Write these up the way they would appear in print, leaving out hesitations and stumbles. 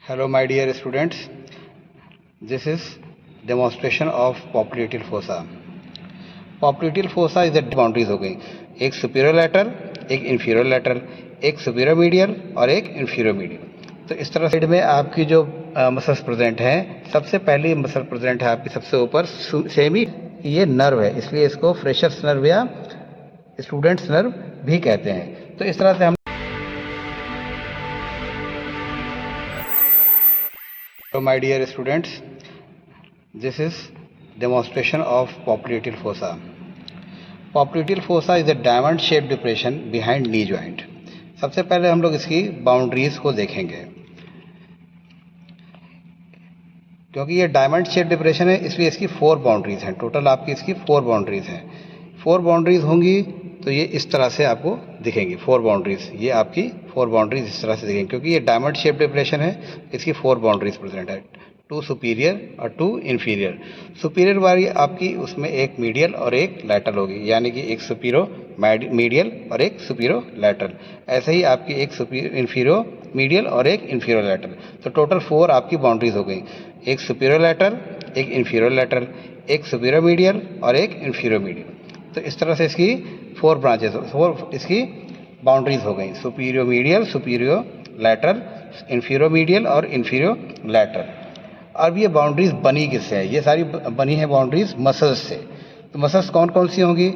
Hello my dear students, this is demonstration of popliteal fossa. Popliteal fossa is the boundaries हो गई, एक superior lateral, एक inferior lateral, एक superior medial और एक इंफीरियर मीडियल। तो इस तरह साइड में आपकी जो मसल्स प्रेजेंट हैं, सबसे पहली मसल प्रेजेंट है आपकी सबसे ऊपर सेमी, ये नर्व है, इसलिए इसको फ्रेशर्स नर्व या स्टूडेंट्स नर्व भी कहते हैं। तो इस तरह से हम my dear students, this is demonstration of popliteal fossa. Popliteal fossa is a diamond shaped depression behind knee joint. सबसे पहले हम लोग इसकी बाउंड्रीज को देखेंगे। क्योंकि ये डायमंड शेप डिप्रेशन है, इसलिए इसकी 4 बाउंड्रीज हैं। टोटल आपकी इसकी 4 बाउंड्रीज हैं। 4 बाउंड्रीज होंगी तो ये इस तरह से आपको दिखेंगी। 4 बाउंड्रीज, ये आपकी 4 बाउंड्रीज इस तरह से दिखेंगी। क्योंकि ये डायमंड शेप डिप्रेशन है, इसकी 4 बाउंड्रीज प्रेजेंट है, 2 सुपीरियर और 2 इंफीरियर। सुपीरियर वाली आपकी उसमें एक मीडियल और एक लैटरल होगी, यानी कि एक सुपीरो मीडियल और एक सुपीरो लैटरल। ऐसे ही आपकी एक इंफीरियो मीडियल और एक इंफीरियर लैटरल। तो टोटल 4 आपकी बाउंड्रीज हो गई, एक सुपीरियर लैटरल, एक इंफीरियर लैटरल, एक सुपीरियर मीडियल और एक इंफीरियर मीडियल। तो इस तरह से इसकी 4 ब्रांचेस, 4 इसकी बाउंड्रीज हो गई, superior medial, superior lateral, inferior medial और इंफीरियर लैटरल। अब ये बाउंड्रीज बनी किससे है? ये सारी बनी है बाउंड्रीज मसल्स से। तो मसल्स कौन कौन सी होंगी?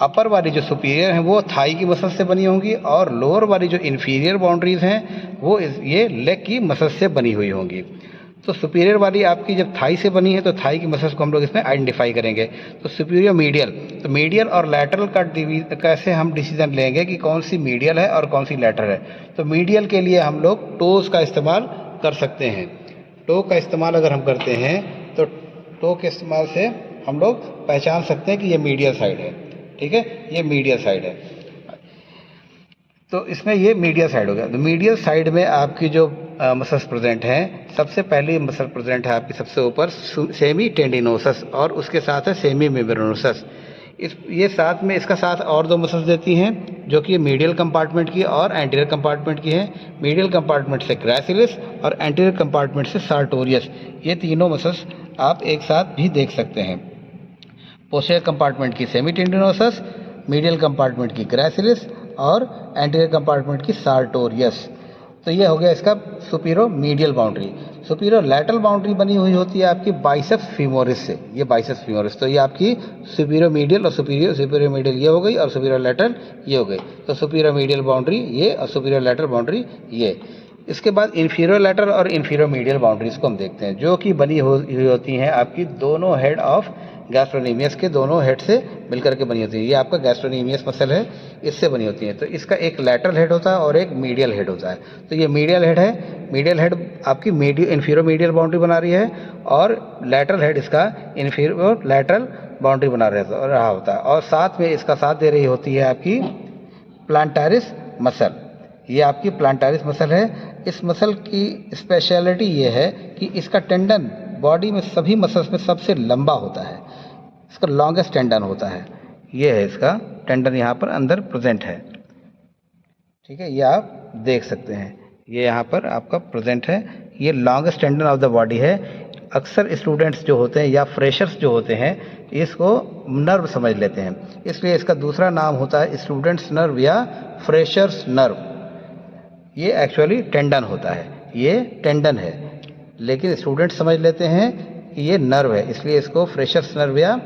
अपर वाली जो सुपीरियर है वो थाई की मसल्स से बनी होंगी, और लोअर वाली जो इंफीरियर बाउंड्रीज हैं वो ये लेग की मसल्स से बनी हुई होंगी। तो सुपीरियर वाली आपकी जब थाई से बनी है तो थाई की मसल्स को हम लोग इसमें आइडेंटिफाई करेंगे। तो सुपीरियर मीडियल, तो मीडियल और लैटरल का कैसे हम डिसीजन लेंगे कि कौन सी मीडियल है और कौन सी लैटरल है? तो मीडियल के लिए हम लोग टोज का इस्तेमाल कर सकते हैं। टो का इस्तेमाल अगर हम करते हैं तो टो के इस्तेमाल से हम लोग पहचान सकते हैं कि ये मीडियल साइड है। ठीक है, ये मीडियल साइड है। तो इसमें ये मीडियल साइड हो गया। तो मीडियल साइड में आपकी जो मसल्स प्रेजेंट हैं, सबसे पहली मसल प्रेजेंट है आपकी सबसे ऊपर सेमी टेंडिनोसस, और उसके साथ है सेमी मेम्ब्रेनोसस। ये साथ में इसका साथ और 2 मसल्स देती हैं, जो कि मीडियल कंपार्टमेंट की और एंटीरियर कंपार्टमेंट की है। मीडियल कंपार्टमेंट से ग्रेसिलिस और एंटीरियर कंपार्टमेंट से सार्टोरियस। ये तीनों मसल्स आप एक साथ भी देख सकते हैं। पोस्टीरियर कंपार्टमेंट की सेमी टेंडिनोसस, मीडियल कंपार्टमेंट की ग्रेसिलिस और एंटीरियर कंपार्टमेंट की सार्टोरियस। तो ये हो गया इसका superior medial boundary. Superior lateral boundary बनी हुई होती है आपकी बाइसेप्स फीमोरिस से, ये बाइसेप्स फीमोरिस। तो ये आपकी सुपीरियर मीडियल और सुपीरियर मीडियल ये हो गई, और सुपीरियर लैटरल ये हो गई। तो सुपीरियर मीडियल बाउंड्री ये और सुपीरियर लैटरल बाउंड्री ये। इसके बाद इंफीरियर लैटरल और इंफीरियर मीडियल बाउंड्रीज को हम देखते हैं, जो कि बनी हुई होती हैं आपकी दोनों हेड ऑफ गैस्ट्रोनीमियस के दोनों हेड से मिलकर के बनी होती है। ये आपका गैस्ट्रोनीमियस मसल है, इससे बनी होती है। तो इसका एक लैटरल हेड होता है और एक मीडियल हेड होता है। तो ये मीडियल हेड है, मीडियल हेड आपकी इंफीरियर मीडियल बाउंड्री बना रही है, और लैटरल हेड इसका इंफीरियर लैटरल बाउंड्री बना रहा होता है। और साथ में इसका साथ दे रही होती है आपकी प्लांटारिस मसल। ये आपकी प्लांटारिस मसल है। इस मसल की स्पेशलिटी ये है कि इसका टेंडन बॉडी में सभी मसल्स में सबसे लंबा होता है, इसका लॉन्गेस्ट टेंडन होता है। ये है इसका टेंडन, यहाँ पर अंदर प्रेजेंट है। ठीक है, ये आप देख सकते हैं, ये यहाँ पर आपका प्रेजेंट है। ये longest tendon of the body है। अक्सर स्टूडेंट्स जो होते हैं या फ्रेशर्स जो होते हैं, इसको नर्व समझ लेते हैं, इसलिए इसका दूसरा नाम होता है स्टूडेंट्स नर्व या फ्रेशर्स नर्व। ये एक्चुअली टेंडन होता है, ये टेंडन है, लेकिन स्टूडेंट समझ लेते हैं कि ये नर्व है, इसलिए इसको फ्रेशर्स नर्व या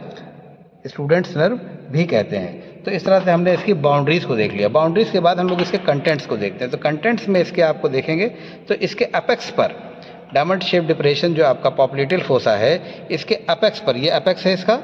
स्टूडेंट्स नर्व भी कहते हैं। तो इस तरह से हमने इसकी बाउंड्रीज को देख लिया। बाउंड्रीज के बाद हम लोग इसके कंटेंट्स को देखते हैं। तो कंटेंट्स में इसके आपको देखेंगे तो इसके अपेक्स पर डायमंड शेप डिप्रेशन जो आपका पॉप्लिटेल फोसा है, इसके अपेक्स पर, ये अपेक्स है इसका,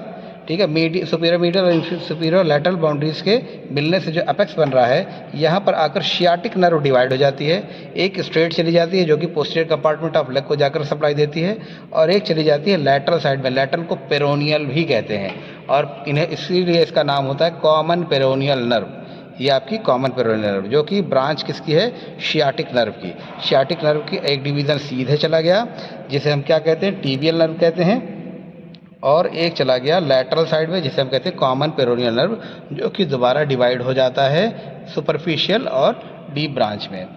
ठीक है, सुपीरियर मीडियल और सुपीरियर लैटरल बाउंड्रीज के मिलने से जो अपेक्स बन रहा है, यहाँ पर आकर शियाटिक नर्व डिवाइड हो जाती है। एक स्ट्रेट चली जाती है जो कि पोस्टीरियर कंपार्टमेंट ऑफ लेग को जाकर सप्लाई देती है, और एक चली जाती है लैटरल साइड में। लैटरल को पेरोनियल भी कहते हैं, और इन्हें इसीलिए इसका नाम होता है कॉमन पेरोनियल नर्व। ये आपकी कॉमन पेरोनियल नर्व, जो कि ब्रांच किसकी है? शियाटिक नर्व की। शियाटिक नर्व की एक डिवीज़न सीधे चला गया, जिसे हम क्या कहते हैं? टीबियल नर्व कहते हैं, और एक चला गया लैटरल साइड में, जिसे हम कहते हैं कॉमन पेरोनियल नर्व, जो कि दोबारा डिवाइड हो जाता है सुपरफिशियल और डीप ब्रांच में।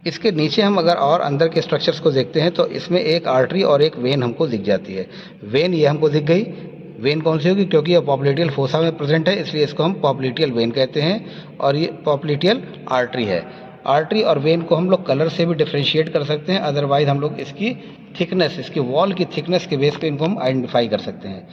इसके नीचे हम अगर और अंदर के स्ट्रक्चर्स को देखते हैं तो इसमें एक आर्टरी और एक वेन हमको दिख जाती है। वेन ये हमको दिख गई। वेन कौन सी होगी? क्योंकि ये पॉप्लेटियल फोसा में प्रेजेंट है इसलिए इसको हम पॉप्लेटियल वेन कहते हैं और ये पॉप्लेटियल आर्टरी है। आर्टरी और वेन को हम लोग कलर से भी डिफ्रेंशिएट कर सकते हैं, अदरवाइज हम लोग इसकी थिकनेस, इसकी वॉल की थिकनेस के बेस पे इनको हम आइडेंटिफाई कर सकते हैं।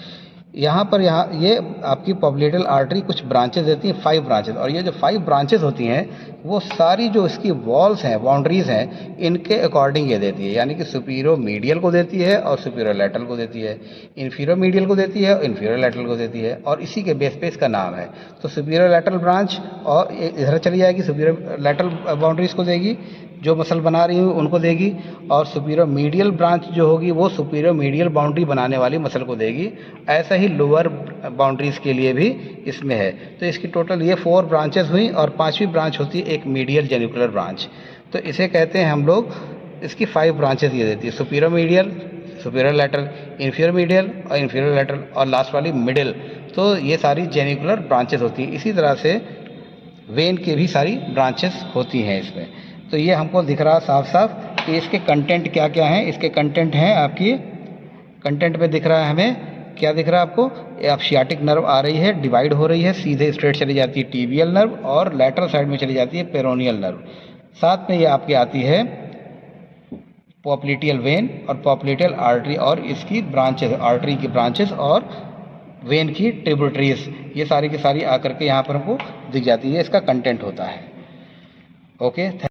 यहाँ ये आपकी पॉप्लेटियल आर्टरी कुछ ब्रांचेस देती हैं, 5 ब्रांचेस, और ये जो 5 ब्रांचेस होती हैं वो सारी जो इसकी वॉल्स हैं, बाउंड्रीज़ हैं, इनके अकॉर्डिंग ये देती है, यानी कि सुपीरियर मीडियल को देती है और सुपीरियर लैटरल को देती है, इन्फीरियर मीडियल को देती है और इन्फीरियर लैटरल को देती है, और इसी के बेस पे इसका नाम है। तो सुपीरियर लैटरल ब्रांच और इधर चली जाएगी, सुपीरियर लैटरल बाउंड्रीज़ को देगी, जो मसल बना रही हुई उनको देगी, और सुपीरियर मीडियल ब्रांच जो होगी वो सुपीरियर मीडियल बाउंड्री बनाने वाली मसल को देगी। ऐसा ही लोअर बाउंड्रीज़ के लिए भी इसमें है। तो इसकी टोटल ये 4 ब्रांचेस हुई और 5वीं ब्रांच होती है एक मीडियल जेनिकुलर ब्रांच। तो इसे कहते हैं हम लोग, इसकी 5 ब्रांचेस ये देती है, superior medial, superior lateral, inferior medial और इन्फीरियर लैटरल, और लास्ट वाली मिडिल। तो ये सारी जेनिकुलर ब्रांचेस होती हैं। इसी तरह से वेन की भी सारी ब्रांचेस होती हैं इसमें। तो ये हमको दिख रहा साफ साफ कि इसके कंटेंट क्या क्या हैं। इसके कंटेंट हैं, आपकी कंटेंट में दिख रहा है हमें, क्या दिख रहा है आपको? आप सियाटिक नर्व आ रही है, डिवाइड हो रही है, सीधे स्ट्रेट चली जाती है टीबियल नर्व और लैटरल साइड में चली जाती है पेरोनियल नर्व। साथ में ये आपकी आती है पॉप्लेटियल वेन और पॉप्लेटियल आर्टरी और इसकी ब्रांचेस, आर्टरी की ब्रांचेस और वेन की ट्रिब्यूटरीज, ये सारी की सारी आकर के यहाँ पर हमको दिख जाती है। इसका कंटेंट होता है। ओके।